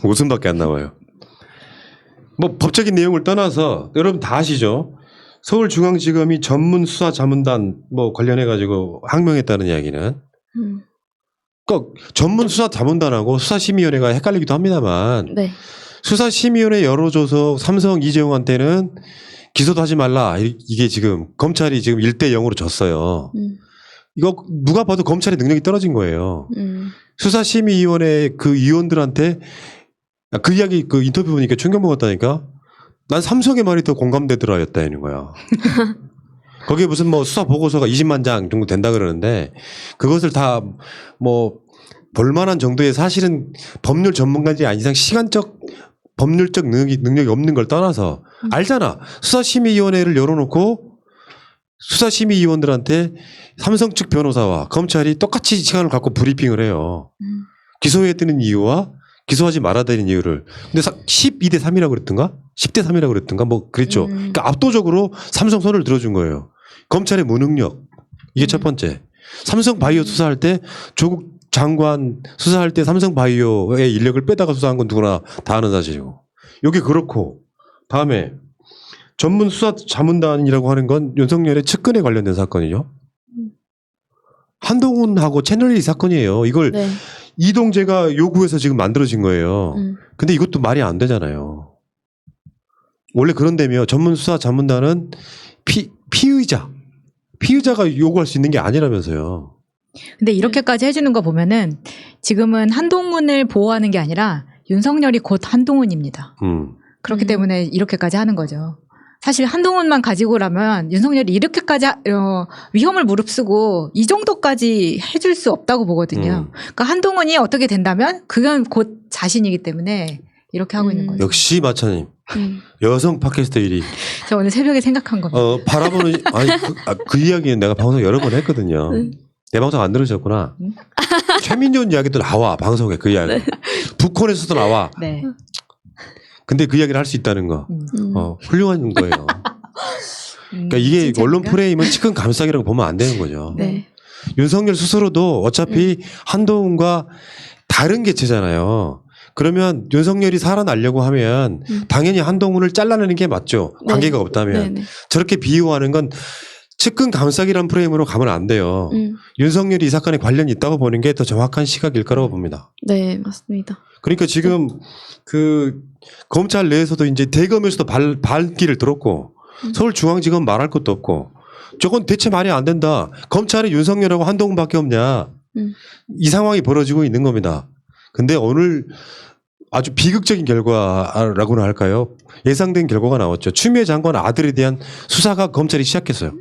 웃음밖에 안 나와요. 뭐 법적인 내용을 떠나서 여러분 다 아시죠? 서울중앙지검이 전문수사자문단 뭐 관련해 가지고 항명했다는 이야기는 꼭 전문수사자문단하고 수사심의위원회가 헷갈리기도 합니다만 네. 수사심의위원회 열어줘서 삼성 이재용한테는 기소도 하지 말라. 이게 지금 검찰이 지금 1대0으로 졌어요. 이거 누가 봐도 검찰의 능력이 떨어진 거예요. 수사심의위원회 그 위원들한테 그 이야기 그 인터뷰 보니까 충격 먹었다니까. 난 삼성의 말이 더 공감되더라 였다는 거야. 거기에 무슨 뭐 수사 보고서가 20만 장 정도 된다 그러는데 그것을 다 뭐 볼만한 정도의 사실은 법률 전문가들이 아닌 이상 시간적 법률적 능력이 없는 걸 떠나서 알잖아. 수사심의위원회를 열어놓고 수사심의위원들한테 삼성 측 변호사와 검찰이 똑같이 시간을 갖고 브리핑을 해요. 기소해야 되는 이유와 기소하지 말아야 되는 이유를. 근데 12대 3이라고 그랬던가? 10대 3이라고 그랬던가? 뭐 그랬죠. 그러니까 압도적으로 삼성 손을 들어준 거예요. 검찰의 무능력. 이게 첫 번째. 삼성 바이오 수사할 때 조국 장관 수사할 때 삼성 바이오의 인력을 빼다가 수사한 건 누구나 다 아는 사실이고. 이게 그렇고 다음에 전문 수사 자문단이라고 하는 건 윤석열의 측근에 관련된 사건이죠. 한동훈하고 채널A 사건이에요. 이걸 네. 이동재가 요구해서 지금 만들어진 거예요. 근데 이것도 말이 안 되잖아요. 원래 그런데며 전문 수사 자문단은 피의자가 요구할 수 있는 게 아니라면서요. 근데 이렇게까지 해주는 거 보면은 지금은 한동훈을 보호하는 게 아니라 윤석열이 곧 한동훈입니다. 그렇기 때문에 이렇게까지 하는 거죠. 사실 한동훈만 가지고라면 윤석열이 이렇게까지 위험을 무릅쓰고 이 정도까지 해줄 수 없다고 보거든요. 그러니까 한동훈이 어떻게 된다면 그건 곧 자신이기 때문에 이렇게 하고 있는 거죠. 역시 마차님. 여성 팟캐스트 1위. 저 오늘 새벽에 생각한 겁니다. 바라보는 아니 그 이야기는 내가 방송 여러 번 했거든요. 내 방송 안 들으셨구나. 최민준 이야기도 나와 방송에 그 이야기. 북콘에서도 나와. 네. 근데 그 이야기를 할 수 있다는 거. 훌륭한 거예요. 그러니까 이게 언론 프레임은 측근 감싸기라고 보면 안 되는 거죠. 네. 윤석열 스스로도 어차피 한동훈과 다른 개체잖아요. 그러면 윤석열이 살아나려고 하면 당연히 한동훈을 잘라내는 게 맞죠. 관계가 없다면. 네. 저렇게 비유하는 건 측근 감싸기란 프레임으로 가면 안 돼요. 윤석열이 이 사건에 관련이 있다고 보는 게 더 정확한 시각일 거라고 봅니다. 네, 맞습니다. 그러니까 지금 그 검찰 내에서도 이제 대검에서도 발기를 들었고 서울중앙지검 말할 것도 없고 저건 대체 말이 안 된다. 검찰에 윤석열하고 한동훈밖에 없냐. 이 상황이 벌어지고 있는 겁니다. 근데 오늘 아주 비극적인 결과라고나 할까요? 예상된 결과가 나왔죠. 추미애 장관 아들에 대한 수사가 검찰이 시작했어요.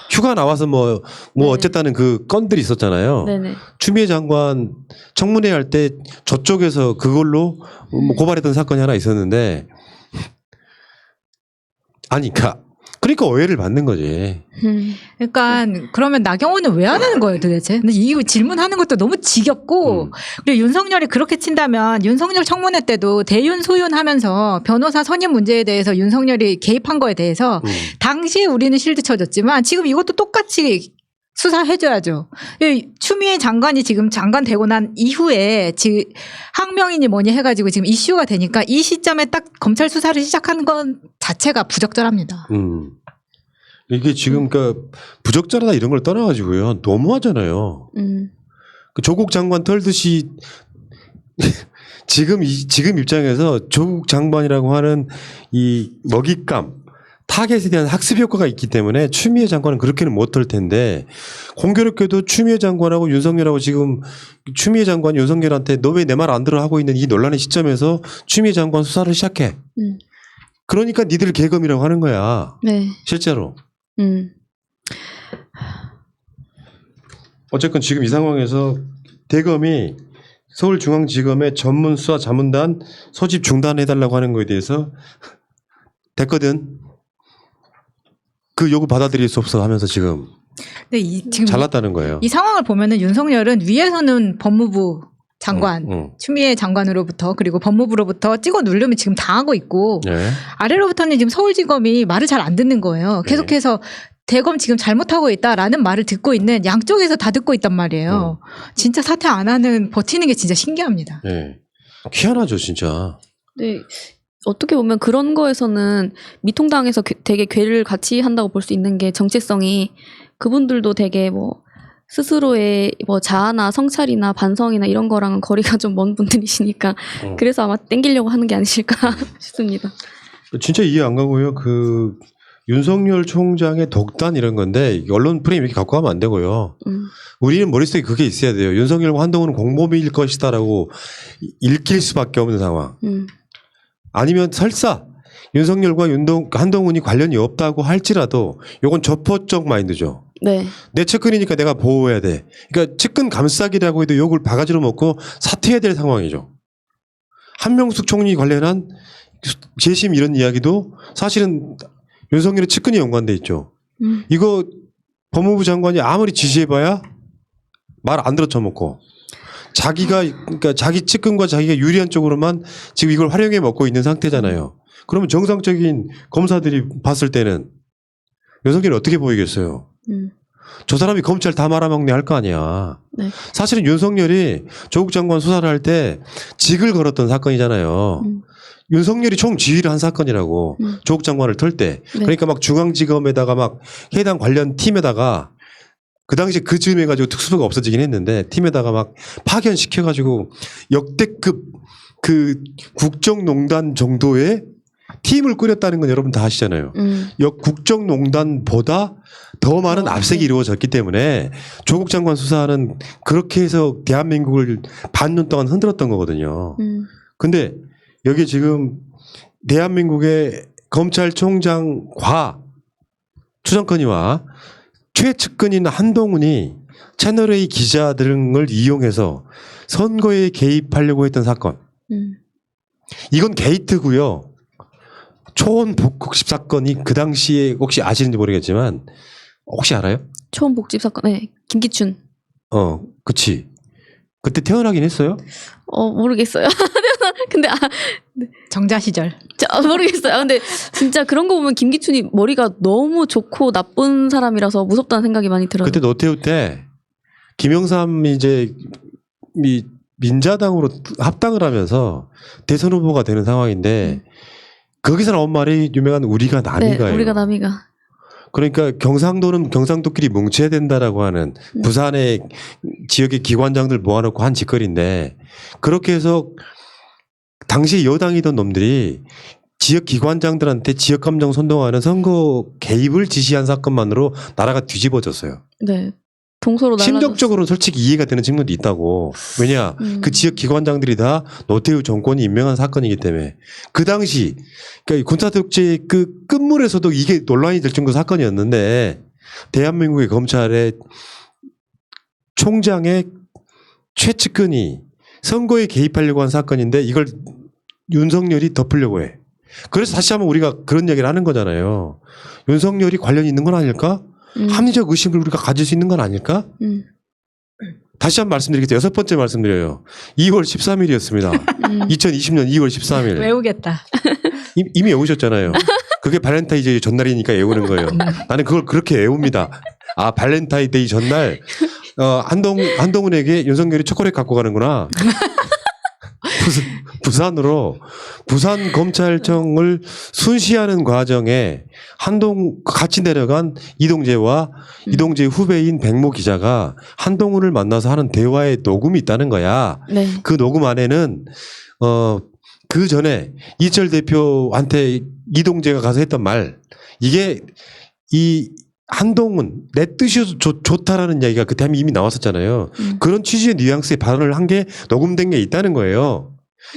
휴가 나와서 뭐 어쨌다는 그 건들이 있었잖아요. 네네. 추미애 장관 청문회 할 때 저쪽에서 그걸로 뭐 고발했던 사건이 하나 있었는데 아니 그러니까 오해를 받는 거지. 그러니까 그러면 나경원은 왜 안 하는 거예요 도대체? 근데 이 질문하는 것도 너무 지겹고 그리고 윤석열이 그렇게 친다면 윤석열 청문회 때도 대윤 소윤 하면서 변호사 선임 문제에 대해서 윤석열이 개입한 거에 대해서 당시에 우리는 실드 쳐줬지만 지금 이것도 똑같이 수사해줘야죠. 추미애 장관이 지금 장관 되고 난 이후에 지금 항명이니 뭐니 해가지고 지금 이슈가 되니까 이 시점에 딱 검찰 수사를 시작하는 건 자체가 부적절합니다. 이게 지금 그러니까 부적절하다 이런 걸 떠나가지고요. 너무하잖아요. 그 조국 장관 털듯이 지금 입장에서 조국 장관이라고 하는 이 먹잇감 타겟에 대한 학습 효과가 있기 때문에 추미애 장관은 그렇게는 못 털 텐데 공교롭게도 추미애 장관하고 윤석열하고 지금 추미애 장관이 윤석열한테 너 왜 내 말 안 들어 하고 있는 이 논란의 시점에서 추미애 장관 수사를 시작해. 그러니까 니들 개검이라고 하는 거야. 네. 실제로. 어쨌건 지금 이 상황에서 대검이 서울중앙지검의 전문수사자문단 소집 중단해달라고 하는 거에 대해서 됐거든. 그 요구 받아들일 수 없어 하면서 지금 근데 지금 잘났다는 거예요. 이 상황을 보면은 윤석열은 위에서는 법무부 장관, 추미애 장관으로부터 그리고 법무부로부터 찍어 누르면 지금 당하고 있고 아래로부터는 지금 서울지검이 말을 잘 안 듣는 거예요. 계속해서 대검 지금 잘못하고 있다라는 말을 듣고 있는 양쪽에서 다 듣고 있단 말이에요. 진짜 사퇴 안 하는 버티는 게 진짜 신기합니다. 희한하죠, 진짜. 네. 어떻게 보면 그런 거에서는 미통당에서 되게 괴를 같이 한다고 볼 수 있는 게 정체성이 그분들도 되게 뭐 스스로의 뭐 자아나 성찰이나 반성이나 이런 거랑은 거리가 좀 먼 분들이시니까 그래서 아마 땡기려고 하는 게 아니실까 싶습니다. 진짜 이해 안 가고요. 윤석열 총장의 독단 이런 건데 언론 프레임 이렇게 갖고 가면 안 되고요. 우리는 머릿속에 그게 있어야 돼요. 윤석열과 한동훈은 공범일 것이다라고 읽힐 수밖에 없는 상황. 아니면 설사 윤석열과 한동훈이 관련이 없다고 할지라도 이건 저포적 마인드죠. 네. 내 측근이니까 내가 보호해야 돼. 그러니까 측근 감싸기라고 해도 욕을 바가지로 먹고 사퇴해야 될 상황이죠. 한명숙 총리 관련한 재심 이런 이야기도 사실은 윤석열의 측근이 연관돼 있죠. 이거 법무부 장관이 아무리 지시해봐야 말 안 들어 쳐먹고 그러니까 자기 측근과 자기가 유리한 쪽으로만 지금 이걸 활용해 먹고 있는 상태잖아요. 그러면 정상적인 검사들이 봤을 때는 윤석열이 어떻게 보이겠어요? 저 사람이 검찰 다 말아먹네 할 거 아니야. 네. 사실은 윤석열이 조국 장관 수사를 할 때 직을 걸었던 사건이잖아요. 윤석열이 총지휘를 한 사건이라고 조국 장관을 털 때. 네. 그러니까 막 중앙지검에다가 막 해당 관련 팀에다가 그 당시 그쯤 해가지고 특수부가 없어지긴 했는데 팀에다가 막 파견시켜가지고 역대급 국정농단 정도의 팀을 꾸렸다는 건 여러분 다 아시잖아요. 국정농단보다 더 많은 압색이 이루어졌기 때문에 조국 장관 수사는 그렇게 해서 대한민국을 반년 동안 흔들었던 거거든요. 근데 여기 지금 대한민국의 검찰총장과 추정건이와 최측근인 한동훈이 채널A 기자 등을 이용해서 선거에 개입하려고 했던 사건. 이건 게이트고요. 초원 복국십 사건이 그 당시에 혹시 아시는지 모르겠지만 혹시 알아요? 초원 복집 사건. 네. 김기춘. 그치. 그때 태어나긴 했어요? 모르겠어요. 근데 정자 시절. 모르겠어요. 근데 진짜 그런 거 보면 김기춘이 머리가 너무 좋고 나쁜 사람이라서 무섭다는 생각이 많이 들어요. 그때 노태우 때 김영삼이 이제 민자당으로 합당을 하면서 대선 후보가 되는 상황인데 거기서 나온 말이 유명한 우리가 남이가예요. 네, 우리가 남이가. 그러니까 경상도는 경상도끼리 뭉쳐야 된다라고 하는 부산의 지역의 기관장들 모아놓고 한 짓거리인데 그렇게 해서 당시 여당이던 놈들이 지역 기관장들한테 지역 감정 선동하는 선거 개입을 지시한 사건만으로 나라가 뒤집어졌어요. 네. 동서로 날라졌어요. 심정적으로는 솔직히 이해가 되는 측면도 있다고. 왜냐 그 지역 기관장들이 다 노태우 정권이 임명한 사건이기 때문에 그 당시 그러니까 군사독재 그 끝물에서도 이게 논란이 될 정도 사건이었는데 대한민국의 검찰의 총장의 최측근이 선거에 개입하려고 한 사건인데 이걸 윤석열이 덮으려고 해. 그래서 다시 한번 우리가 그런 얘기를 하는 거잖아요. 윤석열이 관련이 있는 건 아닐까? 합리적 의심을 우리가 가질 수 있는 건 아닐까? 다시 한번 말씀드리겠습니다. 6번째 말씀드려요. 2월 13일이었습니다. 2020년 2월 13일. 외우겠다. 이미 외우셨잖아요. 그게 발렌타인데이 전날이니까 외우는 거예요. 나는 그걸 그렇게 외웁니다. 아, 발렌타인데이 전날 한동훈에게 윤석열이 초콜릿 갖고 가는구나. 부산으로 부산 검찰청을 순시하는 과정에 같이 내려간 이동재와 이동재의 후배인 백모 기자가 한동훈을 만나서 하는 대화의 녹음이 있다는 거야. 네. 그 녹음 안에는 그 전에 이철 대표한테 이동재가 가서 했던 말 이게 이 한동훈 내 뜻이 좋다라는 이야기가 그때 이미 나왔었잖아요. 그런 취지의 뉘앙스의 발언을 한 게 녹음된 게 있다는 거예요.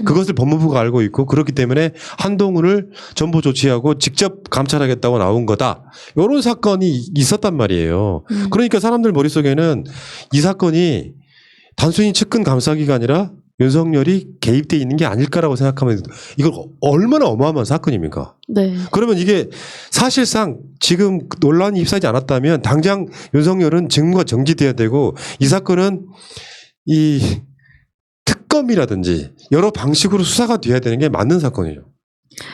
그것을 법무부가 알고 있고 그렇기 때문에 한동훈을 전보 조치하고 직접 감찰하겠다고 나온 거다. 이런 사건이 있었단 말이에요. 그러니까 사람들 머릿속에는 이 사건이 단순히 측근 감싸기가 아니라 윤석열이 개입돼 있는 게 아닐까라고 생각하면 이걸 얼마나 어마어마한 사건입니까? 네. 그러면 이게 사실상 지금 논란이 입사하지 않았다면 당장 윤석열은 직무가 정지돼야 되고 이 사건은 이 특검이라든지 여러 방식으로 수사가 돼야 되는 게 맞는 사건이에요.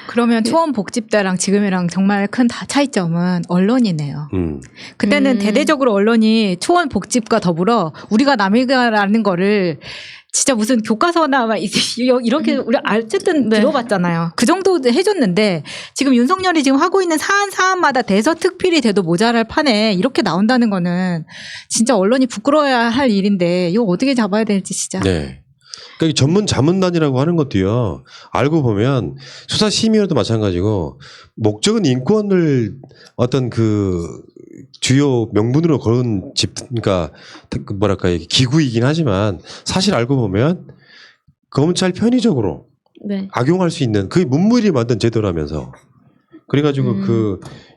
그러면 초원 복집대랑 지금이랑 정말 큰 차이점은 언론이네요. 그때는 대대적으로 언론이 초원 복집과 더불어 우리가 남이가라는 거를 진짜 무슨 교과서나 막 이렇게 우리 어쨌든 네. 들어봤잖아요. 그 정도 해줬는데 지금 윤석열이 지금 하고 있는 사안마다 대서특필이 돼도 모자랄 판에 이렇게 나온다는 거는 진짜 언론이 부끄러워야 할 일인데 이거 어떻게 잡아야 될지 진짜. 네. 그러니까 이 전문 자문단이라고 하는 것도요. 알고 보면 수사심의위원회도 마찬가지고 목적은 인권을 어떤 그 주요 명분으로 걸은 그러니까 뭐랄까 기구이긴 하지만 사실 알고 보면 검찰 편의적으로 네. 악용할 수 있는 그게 문무일이 만든 제도라면서 그래가지고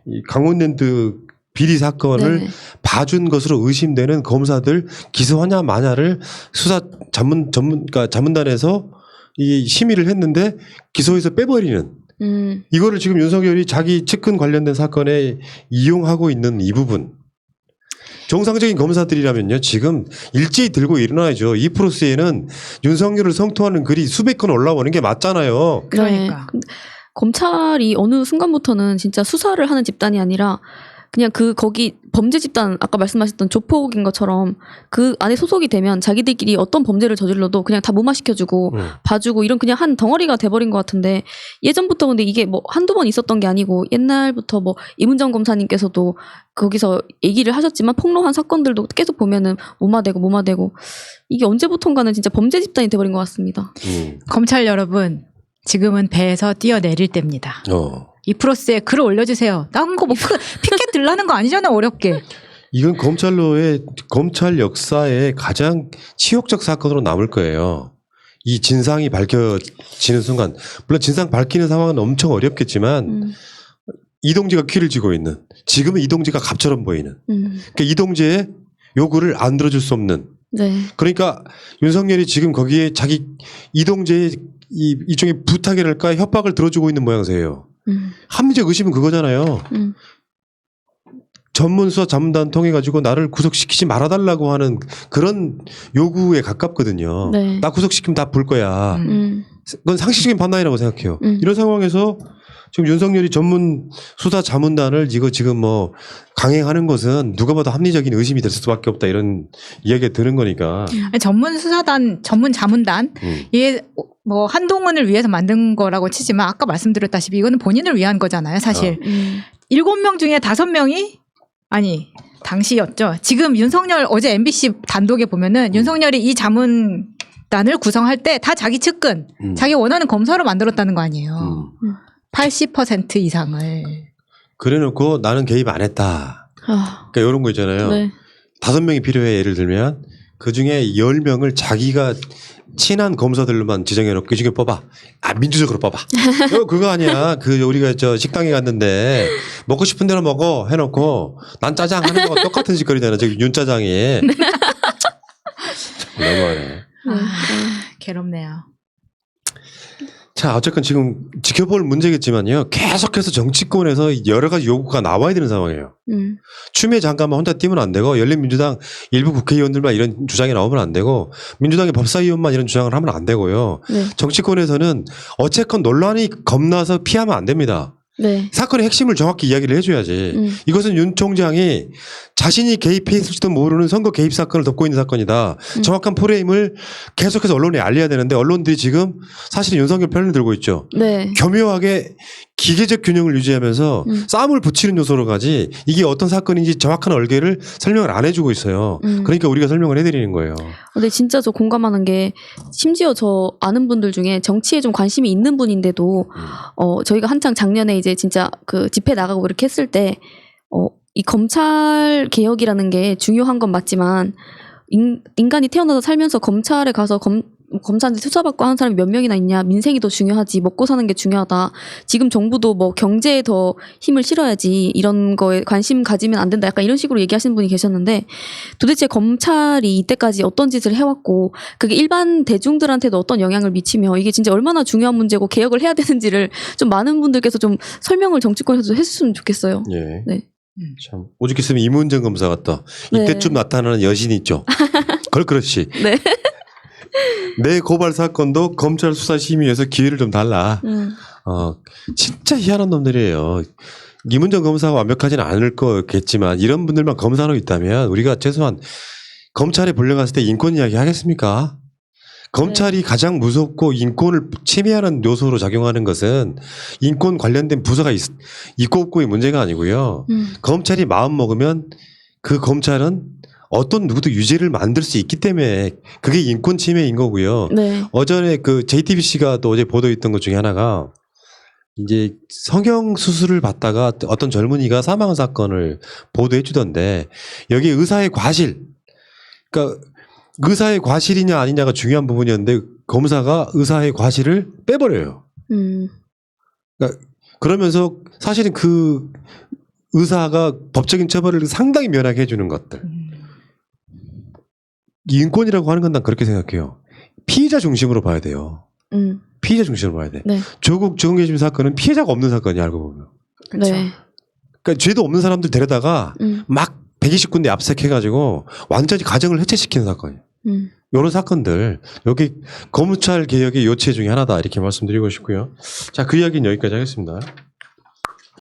이 강원랜드 비리 사건을 네. 봐준 것으로 의심되는 검사들 기소하냐 마냐를 수사 그러니까 자문단에서 이 심의를 했는데 기소해서 빼버리는 이거를 지금 윤석열이 자기 측근 관련된 사건에 이용하고 있는 이 부분. 정상적인 검사들이라면요 지금 일제히 들고 일어나야죠. 이 프로세스에는 윤석열을 성토하는 글이 수백 건 올라오는 게 맞잖아요. 그러니까. 네. 검찰이 어느 순간부터는 진짜 수사를 하는 집단이 아니라 그냥 거기 범죄 집단 아까 말씀하셨던 조폭인 것처럼 그 안에 소속이 되면 자기들끼리 어떤 범죄를 저질러도 그냥 다 무마시켜주고 봐주고 이런 그냥 한 덩어리가 돼버린 것 같은데 예전부터 근데 이게 뭐 한두 번 있었던 게 아니고 옛날부터 뭐 이문정 검사님께서도 거기서 얘기를 하셨지만 폭로한 사건들도 계속 보면은 무마되고 이게 언제부턴가는 진짜 범죄 집단이 돼버린 것 같습니다. 검찰 여러분 지금은 배에서 뛰어내릴 때입니다. 이 프로스에 글을 올려주세요. 나온 거 뭐 피켓 들라는 거 아니잖아 어렵게. 이건 검찰 역사의 가장 치욕적 사건으로 남을 거예요. 이 진상이 밝혀지는 순간 물론 진상 밝히는 상황은 엄청 어렵겠지만 이동재가 키를 쥐고 있는 지금은 이동재가 갑처럼 보이는 그러니까 이동재의 요구를 안 들어줄 수 없는 네. 그러니까 윤석열이 지금 거기에 자기 이동재의 이쪽에 부탁이랄까 협박을 들어주고 있는 모양새예요. 합리적 의심은 그거잖아요. 전문수사 자문단 통해 가지고 나를 구속시키지 말아달라고 하는 그런 요구에 가깝거든요. 네. 나 구속시키면 다 불 거야. 그건 상식적인 판단이라고 생각해요. 이런 상황에서 지금 윤석열이 전문 수사 자문단을 이거 지금 뭐 강행하는 것은 누가 봐도 합리적인 의심이 될 수밖에 없다 이런 이야기가 드는 거니까. 전문 수사단, 전문 자문단 이게 뭐 한동훈을 위해서 만든 거라고 치지만 아까 말씀드렸다시피 이거는 본인을 위한 거잖아요, 사실. 7명 중에 5명이 아니 당시였죠. 지금 윤석열 어제 MBC 단독에 보면은 윤석열이 이 자문단을 구성할 때 다 자기 측근, 자기 원하는 검사로 만들었다는 거 아니에요. 80% 이상을. 그래놓고 나는 개입 안 했다. 그러니까 이런 거 있잖아요. 네. 5명이 필요해 예를 들면 그 중에 10명을 자기가 친한 검사들로만 지정해놓고 그 중에 뽑아. 민주적으로 뽑아. 그거 아니야. 우리가 저 식당에 갔는데 먹고 싶은 대로 먹어 해놓고 난 짜장 하는 거가 똑같은 짓거리잖아. 저기 윤짜장이. 너무하네. 괴롭네요. 자, 어쨌건 지금 지켜볼 문제겠지만요. 계속해서 정치권에서 여러 가지 요구가 나와야 되는 상황이에요. 추미애 장관만 혼자 뛰면 안 되고 열린민주당 일부 국회의원들만 이런 주장이 나오면 안 되고 민주당의 법사위원만 이런 주장을 하면 안 되고요. 네. 정치권에서는 어쨌건 논란이 겁나서 피하면 안 됩니다. 네. 사건의 핵심을 정확히 이야기를 해줘야지. 이것은 윤 총장이 자신이 개입했을지도 모르는 선거 개입 사건을 덮고 있는 사건이다. 정확한 프레임을 계속해서 언론에 알려야 되는데 언론들이 지금 사실은 윤석열 편을 들고 있죠. 네. 교묘하게 기계적 균형을 유지하면서 싸움을 붙이는 요소로 가지 이게 어떤 사건인지 정확한 얼개를 설명을 안 해주고 있어요. 그러니까 우리가 설명을 해드리는 거예요. 근데 진짜 저 공감하는 게 심지어 저 아는 분들 중에 정치에 좀 관심이 있는 분인데도 저희가 한창 작년에 이제 진짜 그 집회 나가고 이렇게 했을 때 이 검찰 개혁이라는 게 중요한 건 맞지만 인간이 태어나서 살면서 검찰에 가서 검사한테 수사받고 하는 사람이 몇 명이나 있냐. 민생이 더 중요하지. 먹고 사는 게 중요하다. 지금 정부도 뭐 경제에 더 힘을 실어야지. 이런 거에 관심 가지면 안 된다. 약간 이런 식으로 얘기하시는 분이 계셨는데 도대체 검찰이 이때까지 어떤 짓을 해왔고 그게 일반 대중들한테도 어떤 영향을 미치며 이게 진짜 얼마나 중요한 문제고 개혁을 해야 되는지를 좀 많은 분들께서 좀 설명을 정치권에서 했으면 좋겠어요. 예. 네. 참 오죽 있으면 이문정 검사 같다. 이때쯤 나타나는 여신이 있죠. 그렇지. 네. 내 고발 사건도 검찰 수사심의에서 기회를 좀 달라. 진짜 희한한 놈들이에요. 김은정 검사가 완벽하지는 않을 거겠지만 이런 분들만 검사로 있다면 우리가 최소한 검찰에 불려갔을 때 인권 이야기 하겠습니까? 검찰이 가장 무섭고 인권을 침해하는 요소로 작용하는 것은 인권 관련된 부서가 있고 없고의 문제가 아니고요. 검찰이 마음 먹으면 그 검찰은 어떤 누구도 유죄를 만들 수 있기 때문에 그게 인권 침해인 거고요. 네. 어전에 그 JTBC가 또 어제 보도했던 것 중에 하나가 이제 성형 수술을 받다가 어떤 젊은이가 사망한 사건을 보도해 주던데 여기 의사의 과실, 그러니까 의사의 과실이냐 아니냐가 중요한 부분이었는데 검사가 의사의 과실을 빼버려요. 그러니까 그러면서 사실은 그 의사가 법적인 처벌을 상당히 면하게 해주는 것들. 인권이라고 하는 건 난 그렇게 생각해요. 피의자 중심으로 봐야 돼요. 피의자 중심으로 봐야 돼. 네. 조국 정의심 사건은 피해자가 없는 사건이야 알고 보면. 네. 그러니까 죄도 없는 사람들 데려다가 막 120군데 압색해가지고 완전히 가정을 해체시키는 사건이에요. 이런 사건들 여기 검찰 개혁의 요체 중에 하나다 이렇게 말씀드리고 싶고요. 자, 그 이야기는 여기까지 하겠습니다.